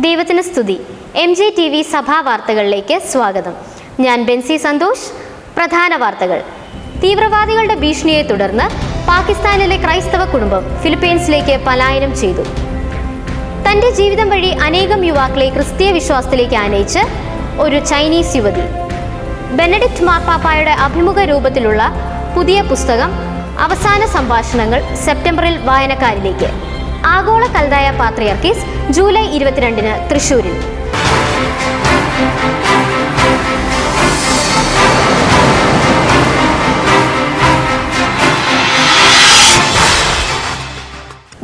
ദൈവത്തിന് സ്തുതി. MJTV സഭാ വാർത്തകളിലേക്ക് സ്വാഗതം. ഞാൻ ബെൻസി സന്തോഷ്. പ്രധാന വാർത്തകൾ. തീവ്രവാദികളുടെ ഭീഷണിയെ തുടർന്ന് പാകിസ്ഥാനിലെ ക്രൈസ്തവ കുടുംബം ഫിലിപ്പീൻസിലേക്ക് പലായനം ചെയ്തു. തന്റെ ജീവിതം വഴി അനേകം യുവാക്കളെ ക്രിസ്തീയ വിശ്വാസത്തിലേക്ക് ആനയിച്ച് ഒരു ചൈനീസ് യുവതി. ബെനഡിക്റ്റ് മാർപ്പാപ്പായുടെ അഭിമുഖ രൂപത്തിലുള്ള പുതിയ പുസ്തകം അവസാന സംഭാഷണങ്ങൾ സെപ്റ്റംബറിൽ വായനക്കാരിലേക്ക്. ആഗോള കൽദായ പാത്രിയാർക്കീസ് ജൂലൈ 22 തൃശൂരിൽ.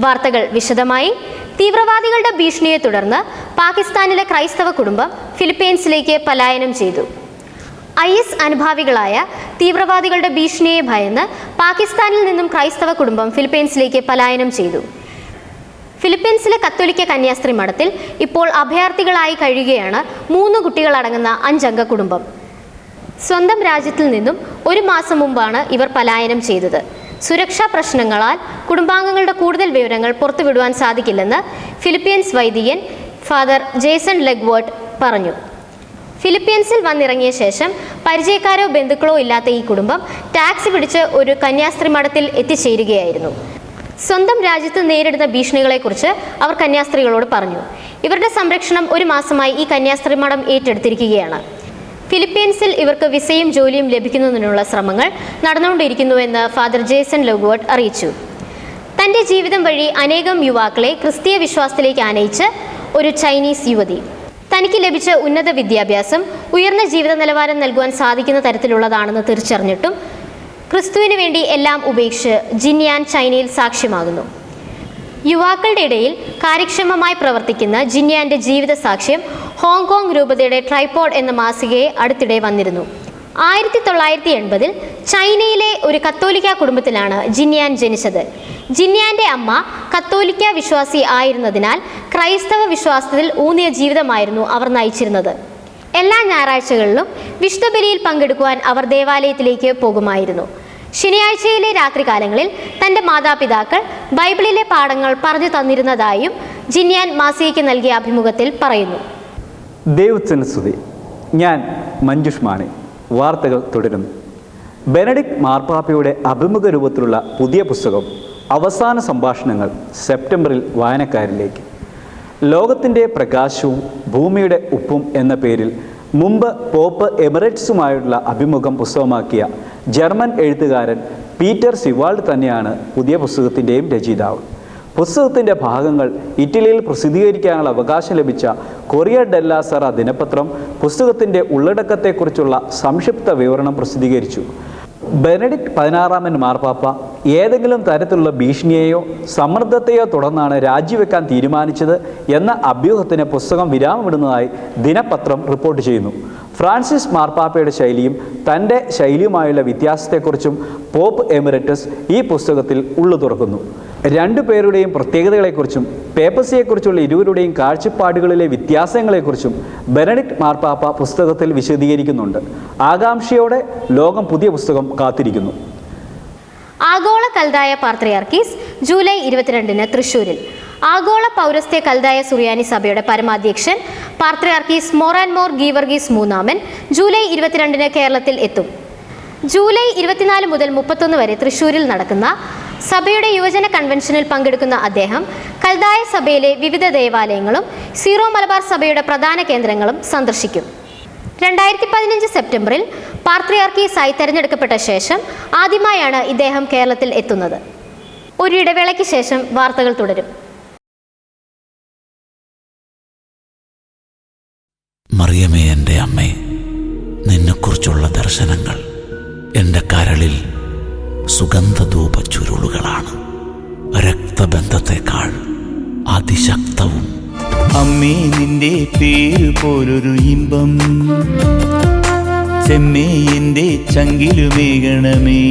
വാർത്തകൾ വിശദമായി. തീവ്രവാദികളുടെ ഭീഷണിയെ തുടർന്ന് പാകിസ്ഥാനിലെ ക്രൈസ്തവ കുടുംബം ഫിലിപ്പീൻസിലേക്ക് പലായനം ചെയ്തു. IS അനുഭാവികളായ തീവ്രവാദികളുടെ ഭീഷണിയെ ഭയന്ന് പാകിസ്ഥാനിൽ നിന്നും ക്രൈസ്തവ കുടുംബം ഫിലിപ്പീൻസിലേക്ക് പലായനം ചെയ്തു. ഫിലിപ്പീൻസിലെ കത്തോലിക്ക കന്യാസ്ത്രീ മഠത്തിൽ ഇപ്പോൾ അഭയാർത്ഥികളായി കഴിയുകയാണ് 3 കുട്ടികളടങ്ങുന്ന 5 അംഗ കുടുംബം. സ്വന്തം രാജ്യത്തിൽ നിന്നും 1 മാസം മുമ്പാണ് ഇവർ പലായനം ചെയ്തത്. സുരക്ഷാ പ്രശ്നങ്ങളാൽ കുടുംബാംഗങ്ങളുടെ കൂടുതൽ വിവരങ്ങൾ പുറത്തുവിടുവാൻ സാധിക്കില്ലെന്ന് ഫിലിപ്പീൻസ് വൈദികൻ ഫാദർ ജേസൺ ലെഗ്വേർട്ട് പറഞ്ഞു. ഫിലിപ്പീൻസിൽ വന്നിറങ്ങിയ ശേഷം പരിചയക്കാരോ ബന്ധുക്കളോ ഇല്ലാത്ത ഈ കുടുംബം ടാക്സി പിടിച്ച് ഒരു കന്യാസ്ത്രീ മഠത്തിൽ എത്തിച്ചേരുകയായിരുന്നു. സ്വന്തം രാജ്യത്ത് നേരിടുന്ന ഭീഷണികളെക്കുറിച്ച് അവർ കന്യാസ്ത്രീകളോട് പറഞ്ഞു. ഇവരുടെ സംരക്ഷണം 1 മാസമായി ഈ കന്യാസ്ത്രീ മഠം ഏറ്റെടുത്തിരിക്കുകയാണ്. ഫിലിപ്പീൻസിൽ ഇവർക്ക് വിസയും ജോലിയും ലഭിക്കുന്നതിനുള്ള ശ്രമങ്ങൾ നടന്നുകൊണ്ടിരിക്കുന്നുവെന്ന് ഫാദർ ജേസൺ ലെഗ്വേർട്ട് അറിയിച്ചു. തൻ്റെ ജീവിതം വഴി അനേകം യുവാക്കളെ ക്രിസ്തീയ വിശ്വാസത്തിലേക്ക് ആനയിച്ച് ഒരു ചൈനീസ് യുവതി. തനിക്ക് ലഭിച്ച ഉന്നത വിദ്യാഭ്യാസം ഉയർന്ന ജീവിത നിലവാരം നൽകുവാൻ സാധിക്കുന്ന തരത്തിലുള്ളതാണെന്ന് തിരിച്ചറിഞ്ഞിട്ടും ക്രിസ്തുവിന് വേണ്ടി എല്ലാം ഉപേക്ഷിച്ച് ജിൻയാൻ ചൈനയിൽ സാക്ഷ്യമാകുന്നു. യുവാക്കളുടെ ഇടയിൽ കാര്യക്ഷമമായി പ്രവർത്തിക്കുന്ന ജിൻയാന്റെ ജീവിത സാക്ഷ്യം ഹോങ്കോങ് രൂപതയുടെ ട്രൈപോഡ് എന്ന മാസികയെ അടുത്തിടെ വന്നിരുന്നു. 1980-ൽ ചൈനയിലെ ഒരു കത്തോലിക്ക കുടുംബത്തിലാണ് ജിൻയാൻ ജനിച്ചത്. ജിൻയാന്റെ അമ്മ കത്തോലിക്ക വിശ്വാസി ആയിരുന്നതിനാൽ ക്രൈസ്തവ വിശ്വാസത്തിൽ ഊന്നിയ ജീവിതമായിരുന്നു അവർ നയിച്ചിരുന്നത്. എല്ലാ ഞായറാഴ്ചകളിലും വിശുദ്ധ ബലിയിൽ പങ്കെടുക്കുവാൻ അവർ ദേവാലയത്തിലേക്ക് പോകുമായിരുന്നു. ശനിയാഴ്ചയിലെ രാത്രികാലങ്ങളിൽ തൻ്റെ മാതാപിതാക്കൾ ബൈബിളിലെ പാഠങ്ങൾ പറഞ്ഞു തന്നിരുന്നതായും ജിൻയാൻ മാസികയ്ക്ക് നൽകിയ അഭിമുഖത്തിൽ പറയുന്നു. ദൈവത്തിന് സ്തുതി. ഞാൻ മഞ്ജുഷ് മാണി. വാർത്തകൾ തുടരുന്നു. ബെനഡിക്റ്റ് മാർപ്പാപ്പയുടെ അഭിമുഖ രൂപത്തിലുള്ള പുതിയ പുസ്തകം അവസാന സംഭാഷണങ്ങൾ സെപ്റ്റംബറിൽ വായനക്കാരിലേക്ക്. ലോകത്തിൻ്റെ പ്രകാശവും ഭൂമിയുടെ ഉപ്പും എന്ന പേരിൽ മുമ്പ് പോപ്പ് എമിറേറ്റ്സുമായുള്ള അഭിമുഖം പുസ്തകമാക്കിയ ജർമ്മൻ എഴുത്തുകാരൻ പീറ്റർ സിവാൾഡ് തന്നെയാണ് പുതിയ പുസ്തകത്തിൻ്റെയും രചയിതാവ്. പുസ്തകത്തിൻ്റെ ഭാഗങ്ങൾ ഇറ്റലിയിൽ പ്രസിദ്ധീകരിക്കാനുള്ള അവകാശം ലഭിച്ച കൊറിയർ ഡെല്ല സെറ ദിനപത്രം പുസ്തകത്തിൻ്റെ ഉള്ളടക്കത്തെക്കുറിച്ചുള്ള സംക്ഷിപ്ത വിവരണം പ്രസിദ്ധീകരിച്ചു. ബെനഡിക്റ്റ് 16 മാർപ്പാപ്പ ഏതെങ്കിലും തരത്തിലുള്ള ഭീഷണിയെയോ സമ്മർദ്ദത്തെയോ തുടർന്നാണ് രാജിവെക്കാൻ തീരുമാനിച്ചത് എന്ന അഭ്യൂഹത്തിന് പുസ്തകം വിരാമമിടുന്നതായി ദിനപത്രം റിപ്പോർട്ട് ചെയ്യുന്നു. ഫ്രാൻസിസ് മാർപ്പാപ്പയുടെ ശൈലിയും തൻ്റെ ശൈലിയുമായുള്ള വ്യത്യാസത്തെക്കുറിച്ചും പോപ്പ് എമിറേറ്റസ് ഈ പുസ്തകത്തിൽ ഉള്ളു തുറക്കുന്നു. 2 പേരുടെയും പ്രത്യേകതകളെക്കുറിച്ചും പേപ്പസിയെക്കുറിച്ചുള്ള ഇരുവരുടെയും കാഴ്ചപ്പാടുകളിലെ വ്യത്യാസങ്ങളെക്കുറിച്ചും ബെനഡിക്റ്റ് മാർപ്പാപ്പ പുസ്തകത്തിൽ വിശദീകരിക്കുന്നുണ്ട്. ആകാംക്ഷയോടെ ലോകം പുതിയ പുസ്തകം കാത്തിരിക്കുന്നു. ആഗോള കൽദായ പാത്രിയാർക്കീസ് ജൂലൈ 22 തൃശൂരിൽ. ആഗോള പൗരസ്ത്യ കൽദായ സുറിയാനി സഭയുടെ പരമാധ്യക്ഷൻ പാത്രിയാർക്കീസ് മോറാൻമോർ ഗീവർഗീസ് മൂന്നാമൻ ജൂലൈ 22 കേരളത്തിൽ എത്തും. ജൂലൈ 24 മുതൽ 31 വരെ തൃശൂരിൽ നടക്കുന്ന സഭയുടെ യുവജന കൺവെൻഷനിൽ പങ്കെടുക്കുന്ന അദ്ദേഹം കൽദായ സഭയിലെ വിവിധ ദേവാലയങ്ങളും സീറോ മലബാർ സഭയുടെ പ്രധാന കേന്ദ്രങ്ങളും സന്ദർശിക്കും. 2015 സെപ്റ്റംബറിൽ പാത്രിയാർക്കീസായി തെരഞ്ഞെടുക്കപ്പെട്ട ശേഷം ആദ്യമായാണ് ഇദ്ദേഹം കേരളത്തിൽ എത്തുന്നത്. ഒരു ഇടവേളയ്ക്ക് ശേഷം വാർത്തകൾ തുടരും. മറിയമേ, എൻ്റെ അമ്മേ, നിന്നെക്കുറിച്ചുള്ള ദർശനങ്ങൾ എൻ്റെ കരളിൽ സുഗന്ധധൂപ ചുരുളുകളാണ്, രക്തബന്ധത്തെക്കാൾ അതിശക്തവും. അമ്മേ, നിന്റെ പേര് പോലൊരു ഇമ്പം ചെമ്മേ എൻ്റെ ചങ്കിലുമേകണമേ.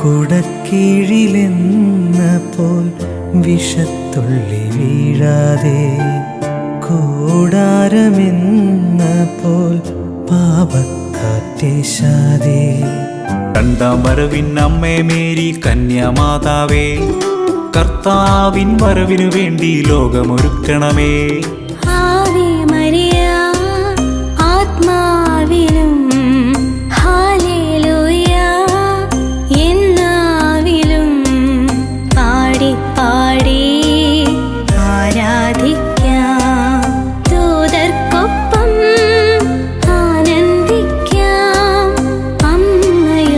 കുടക്കീഴിലെന്ന പോൽ വിഷത്തുള്ളി വീഴാതെ, കൂടാരമെന്ന പോൽ പാപക്കാറ്റേശാതെ. രണ്ടാം വരവിൻ അമ്മേ മേരി കന്യാമാതാവേ, കർത്താവിൻ വരവിനു വേണ്ടി ലോകമൊരുക്കണമേ. ആവേ മരിയ ആത്മാവിലും ഹല്ലേലൂയ എന്നാവിലും പാടി പാടി ആരാധിക്കാം. ദൂതർക്കൊപ്പം ആനന്ദിക്കാം, അമ്മയൊത്താരാധിക്കാം.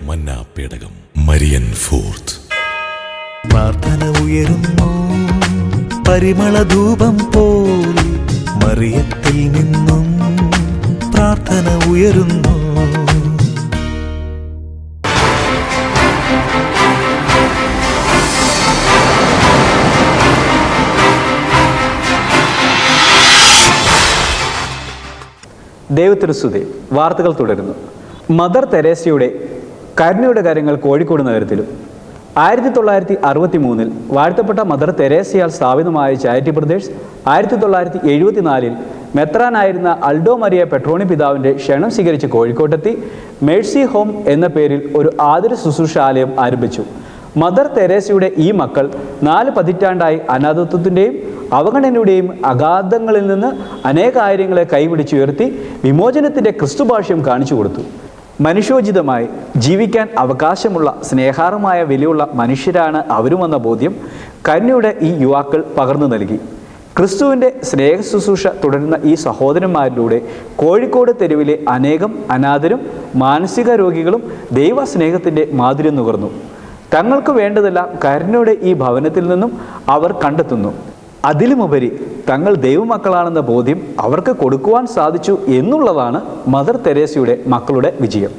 മന്നാ പേടകം മരിയൻ ഫോർത്ത്. പ്രാർത്ഥന ഉയരുന്നു പരിമള ധൂപം പോൽ, മറിയത്തിൽ നിന്നും പ്രാർത്ഥന ഉയരുന്നു. ദൈവത്തിനു സ്തുതി. വാർത്തകൾ തുടരുന്നു. മദർ തെരേസയുടെ കരുണയുടെ കാര്യങ്ങൾ കോഴിക്കോട് നഗരത്തിലും 1963 വാഴ്ത്തപ്പെട്ട മദർ തെരേസയാൽ സ്ഥാപിതമായ ചാരിറ്റി ബ്രദേഴ്സ് 1974 മെത്രാനായിരുന്ന അൽഡോ മരിയ പെട്രോണി പിതാവിൻ്റെ ക്ഷണം സ്വീകരിച്ച് കോഴിക്കോട്ടെത്തി മേഴ്സി ഹോം എന്ന പേരിൽ ഒരു ആതുര ശുശ്രൂഷാലയം ആരംഭിച്ചു. മദർ തെരേസയുടെ ഈ മക്കൾ 4 പതിറ്റാണ്ടായി അനാഥത്വത്തിൻ്റെയും അവഗണനയുടെയും അഗാധങ്ങളിൽ നിന്ന് അനേകാര്യങ്ങളെ കൈപിടിച്ചുയർത്തി വിമോചനത്തിൻ്റെ ക്രിസ്തുഭാഷ്യം കാണിച്ചു കൊടുത്തു. മനുഷ്യോചിതമായി ജീവിക്കാൻ അവകാശമുള്ള സ്നേഹാർഹമായ വിലയുള്ള മനുഷ്യരാണ് അവരുമെന്ന ബോധ്യം കന്യയുടെ ഈ യുവാക്കൾ പകർന്നു നൽകി. ക്രിസ്തുവിൻ്റെ സ്നേഹ ശുശ്രൂഷ തുടരുന്ന ഈ സഹോദരന്മാരിലൂടെ കോഴിക്കോട് തെരുവിലെ അനേകം അനാഥരും മാനസിക രോഗികളും ദൈവസ്നേഹത്തിൻ്റെ മാധുര്യം നുകർന്നു. തങ്ങൾക്ക് വേണ്ടതെല്ലാം കരുണയുടെ ഈ ഭവനത്തിൽ നിന്നും അവർ കണ്ടെത്തുന്നു. അതിലുമുപരി തങ്ങൾ ദൈവമക്കളാണെന്ന ബോധ്യം അവർക്ക് കൊടുക്കുവാൻ സാധിച്ചു എന്നുള്ളതാണ് മദർ തെരേസയുടെ മക്കളുടെ വിജയം.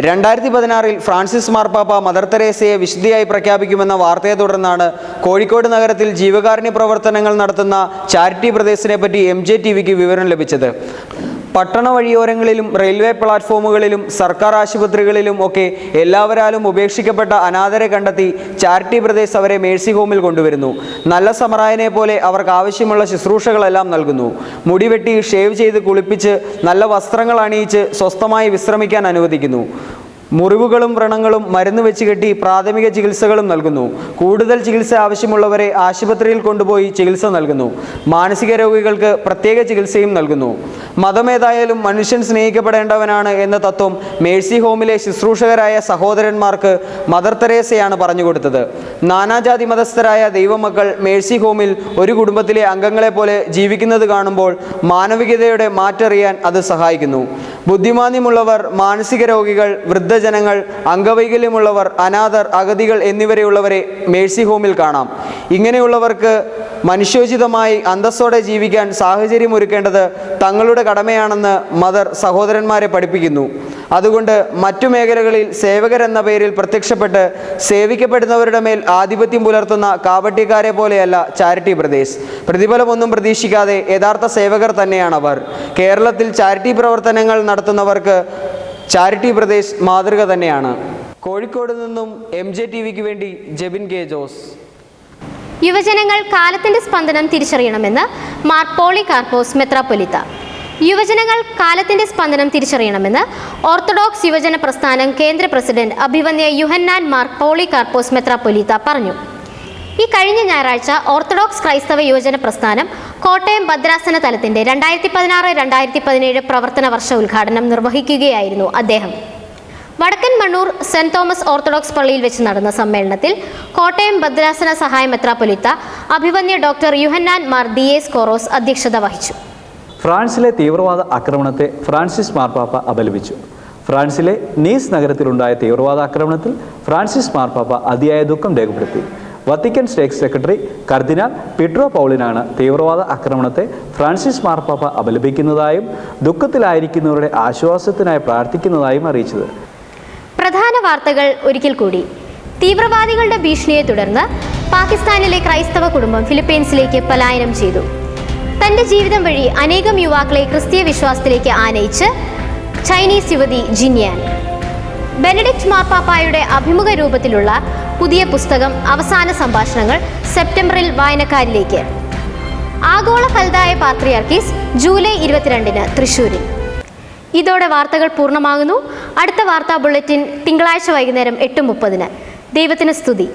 2016 ഫ്രാൻസിസ് മാർപ്പാപ്പ മദർ തെരേസയെ വിശുദ്ധിയായി പ്രഖ്യാപിക്കുമെന്ന വാർത്തയെ തുടർന്നാണ് കോഴിക്കോട് നഗരത്തിൽ ജീവകാരുണ്യ പ്രവർത്തനങ്ങൾ നടത്തുന്ന ചാരിറ്റി ബ്രദേഴ്സിനെ പറ്റി MJTVക്ക് വിവരം ലഭിച്ചത്. പട്ടണ വഴിയോരങ്ങളിലും റെയിൽവേ പ്ലാറ്റ്ഫോമുകളിലും സർക്കാർ ആശുപത്രികളിലും ഒക്കെ എല്ലാവരാലും ഉപേക്ഷിക്കപ്പെട്ട അനാഥരെ കണ്ടെത്തി ചാരിറ്റി ബ്രദേഴ്സ് അവരെ മേഴ്സി ഹോമിൽ കൊണ്ടുവരുന്നു. നല്ല സമറായനെ പോലെ അവർക്ക് ആവശ്യമുള്ള ശുശ്രൂഷകളെല്ലാം നൽകുന്നു. മുടി വെട്ടി ഷേവ് ചെയ്ത് കുളിപ്പിച്ച് നല്ല വസ്ത്രങ്ങൾ അണിയിച്ച് സ്വസ്ഥമായി വിശ്രമിക്കാൻ അനുവദിക്കുന്നു. മുറിവുകളും വ്രണങ്ങളും മരുന്ന് വെച്ച് കെട്ടി പ്രാഥമിക ചികിത്സകളും നൽകുന്നു. കൂടുതൽ ചികിത്സ ആവശ്യമുള്ളവരെ ആശുപത്രിയിൽ കൊണ്ടുപോയി ചികിത്സ നൽകുന്നു. മാനസിക രോഗികൾക്ക് പ്രത്യേക ചികിത്സയും നൽകുന്നു. മതമേതായാലും മനുഷ്യൻ സ്നേഹിക്കപ്പെടേണ്ടവനാണ് എന്ന തത്വം മേഴ്സി ഹോമിലെ ശുശ്രൂഷകരായ സഹോദരന്മാർക്ക് മദർ തെരേസയാണ് പറഞ്ഞുകൊടുത്തത്. നാനാജാതി മതസ്ഥരായ ദൈവമക്കൾ മേഴ്സി ഹോമിൽ ഒരു കുടുംബത്തിലെ അംഗങ്ങളെ പോലെ ജീവിക്കുന്നത് കാണുമ്പോൾ മാനവികതയുടെ മാറ്ററിയാൻ അത് സഹായിക്കുന്നു. ബുദ്ധിമാന്യമുള്ളവർ, മാനസിക രോഗികൾ, വൃദ്ധജനങ്ങൾ, അംഗവൈകല്യമുള്ളവർ, അനാഥർ, അഗതികൾ എന്നിവരെയുള്ളവരെ മേഴ്സി ഹോമിൽ കാണാം. ഇങ്ങനെയുള്ളവർക്ക് മനുഷ്യോചിതമായി അന്തസ്സോടെ ജീവിക്കാൻ സാഹചര്യം ഒരുക്കേണ്ടത് തങ്ങളുടെ കടമയാണെന്ന് മദർ സഹോദരന്മാരെ പഠിപ്പിക്കുന്നു. അതുകൊണ്ട് മറ്റു മേഖലകളിൽ സേവകരെന്ന പേരിൽ പ്രത്യക്ഷപ്പെട്ട് സേവിക്കപ്പെടുന്നവരുടെ മേൽ ആധിപത്യം പുലർത്തുന്ന കാപട്യക്കാരെ പോലെയല്ല ചാരിറ്റി ബ്രദേഴ്സ്. പ്രതിഫലമൊന്നും പ്രതീക്ഷിക്കാതെ യഥാർത്ഥ സേവകർ തന്നെയാണവർ. കേരളത്തിൽ ചാരിറ്റി പ്രവർത്തനങ്ങൾ നടത്തുന്നവർക്ക് ചാരിറ്റി ബ്രദേഴ്സ് മാതൃക തന്നെയാണ്. കോഴിക്കോട് നിന്നും MJTVക്ക് വേണ്ടി ജെബിൻ കെ ജോസ്. യുവജനങ്ങൾ കാലത്തിന്റെ സ്പന്ദനം തിരിച്ചറിയണമെന്ന് മാർ പോളികാർപ്പോസ് മെത്രാപ്പൊലീത്ത. യുവജനങ്ങൾ കാലത്തിന്റെ സ്പന്ദനം തിരിച്ചറിയണമെന്ന് ഓർത്തഡോക്സ് യുവജന പ്രസ്ഥാനം കേന്ദ്ര പ്രസിഡന്റ് അഭിവന്യ യുഹന്നാൻ മാർ പോളികാർപ്പോസ് മെത്രാപ്പൊലീത്ത പറഞ്ഞു. ഈ കഴിഞ്ഞ ഞായറാഴ്ച ഓർത്തഡോക്സ് ക്രൈസ്തവ യുവജന പ്രസ്ഥാനം കോട്ടയം ഭദ്രാസന തലത്തിന്റെ 2016-2017 പ്രവർത്തന വർഷ ഉദ്ഘാടനം നിർവഹിക്കുകയായിരുന്നു അദ്ദേഹം. വടക്കൻ മണ്ണൂർ സെന്റ് തോമസ് ഓർത്തഡോക്സ് പള്ളിയിൽ വെച്ച് നടന്ന സമ്മേളനത്തിൽ കോട്ടയം ഭദ്രാസന സഹായ മെത്രാപ്പൊലീത്ത അഭിവന്യ ഡോക്ടർ യുഹന്നാൻ മാർ ദിയേസ് കോറോസ് അധ്യക്ഷത വഹിച്ചു. ഫ്രാൻസിലെ തീവ്രവാദ ആക്രമണത്തെ ഫ്രാൻസിസ് മാർപ്പാപ്പ അപലപിച്ചു. ഫ്രാൻസിലെ നീസ് നഗരത്തിലുണ്ടായ തീവ്രവാദ ആക്രമണത്തിൽ ഫ്രാൻസിസ് മാർപ്പാപ്പ അതിയായ ദുഃഖം രേഖപ്പെടുത്തി. വത്തിക്കൻ സ്റ്റേറ്റ് സെക്രട്ടറി കർദിനാൾ പീട്രോ പൗളിനാണ് തീവ്രവാദ ആക്രമണത്തെ ഫ്രാൻസിസ് മാർപ്പാപ്പ അപലപിക്കുന്നതായും ദുഃഖത്തിലായിരിക്കുന്നവരുടെ ആശ്വാസത്തിനായി പ്രാർത്ഥിക്കുന്നതായും അറിയിച്ചത്. പ്രധാന വാർത്തകൾ ഒരിക്കൽ കൂടി. തീവ്രവാദികളുടെ ഭീഷണിയെ തുടർന്ന് പാകിസ്ഥാനിലെ ക്രൈസ്തവ കുടുംബം ഫിലിപ്പീൻസിലേക്ക് പലായനം ചെയ്തു. തന്റെ ജീവിതം വഴി അനേകം യുവാക്കളെ ക്രിസ്തീയ വിശ്വാസത്തിലേക്ക് ആനയിച്ച് ചൈനീസ് യുവതി ജിൻയാൻ. ബെനഡിക്റ്റ് മാർപ്പാപ്പായുടെ അഭിമുഖ രൂപത്തിലുള്ള പുതിയ പുസ്തകം അവസാന സംഭാഷണങ്ങൾ സെപ്റ്റംബറിൽ വായനക്കാരിലേക്ക്. ആഗോള കൽദായ പാത്രിയാർക്കീസ് ജൂലൈ 22-ന് തൃശ്ശൂരിൽ. ഇതോടെ വാർത്തകൾ പൂർണ്ണമാകുന്നു. അടുത്ത വാർത്താ ബുള്ളറ്റിൻ തിങ്കളാഴ്ച വൈകുന്നേരം 8:30. ദൈവത്തിന് സ്തുതി.